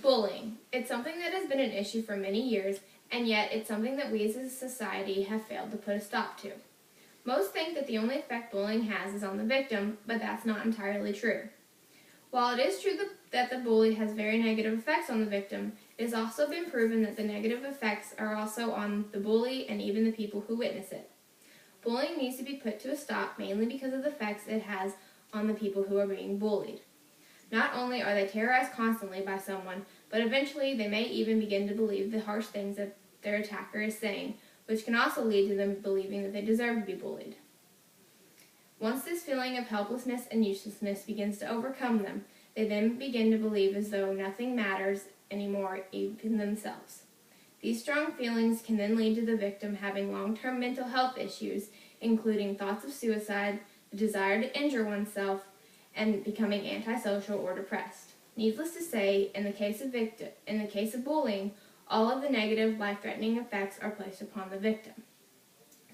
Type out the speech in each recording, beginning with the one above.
Bullying. It's something that has been an issue for many years, and yet it's something that we as a society have failed to put a stop to. Most think that the only effect bullying has is on the victim, but that's not entirely true. While it is true that the bully has very negative effects on the victim, it has also been proven that the negative effects are also on the bully and even the people who witness it. Bullying needs to be put to a stop mainly because of the effects it has on the people who are being bullied. Not only are they terrorized constantly by someone, but eventually they may even begin to believe the harsh things that their attacker is saying, which can also lead to them believing that they deserve to be bullied. Once this feeling of helplessness and uselessness begins to overcome them, they then begin to believe as though nothing matters anymore, even themselves. These strong feelings can then lead to the victim having long-term mental health issues, including thoughts of suicide, the desire to injure oneself, and becoming antisocial or depressed. Needless to say, in the case of bullying, all of the negative, life-threatening effects are placed upon the victim.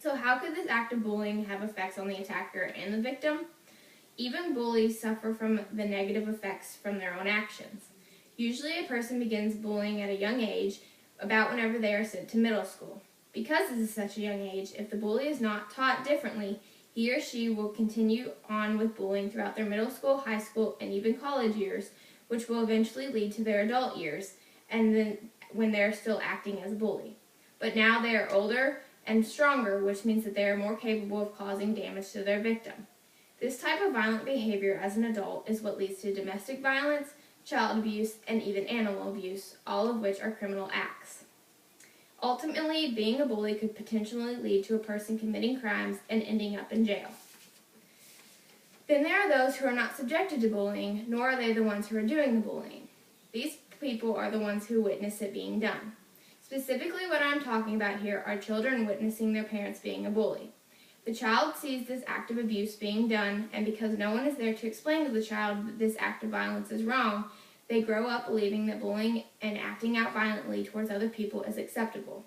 So how could this act of bullying have effects on the attacker and the victim? Even bullies suffer from the negative effects from their own actions. Usually a person begins bullying at a young age, about whenever they are sent to middle school. Because this is such a young age, if the bully is not taught differently, he or she will continue on with bullying throughout their middle school, high school, and even college years, which will eventually lead to their adult years, and then when they're still acting as a bully. But now they are older and stronger, which means that they are more capable of causing damage to their victim. This type of violent behavior as an adult is what leads to domestic violence, child abuse, and even animal abuse, all of which are criminal acts. Ultimately, being a bully could potentially lead to a person committing crimes and ending up in jail. Then there are those who are not subjected to bullying, nor are they the ones who are doing the bullying. These people are the ones who witness it being done. Specifically, what I'm talking about here are children witnessing their parents being a bully. The child sees this act of abuse being done, and because no one is there to explain to the child that this act of violence is wrong, they grow up believing that bullying and acting out violently towards other people is acceptable.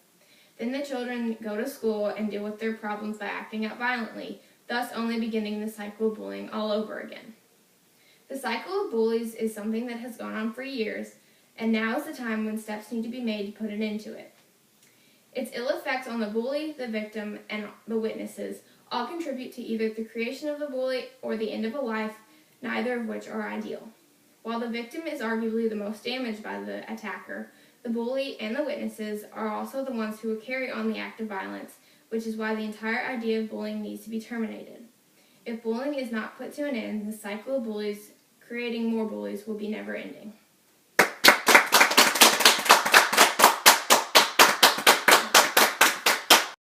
Then the children go to school and deal with their problems by acting out violently, thus only beginning the cycle of bullying all over again. The cycle of bullies is something that has gone on for years, and now is the time when steps need to be made to put an end to it. Its ill effects on the bully, the victim, and the witnesses all contribute to either the creation of the bully or the end of a life, neither of which are ideal. While the victim is arguably the most damaged by the attacker, the bully and the witnesses are also the ones who will carry on the act of violence, which is why the entire idea of bullying needs to be terminated. If bullying is not put to an end, the cycle of bullies creating more bullies will be never ending.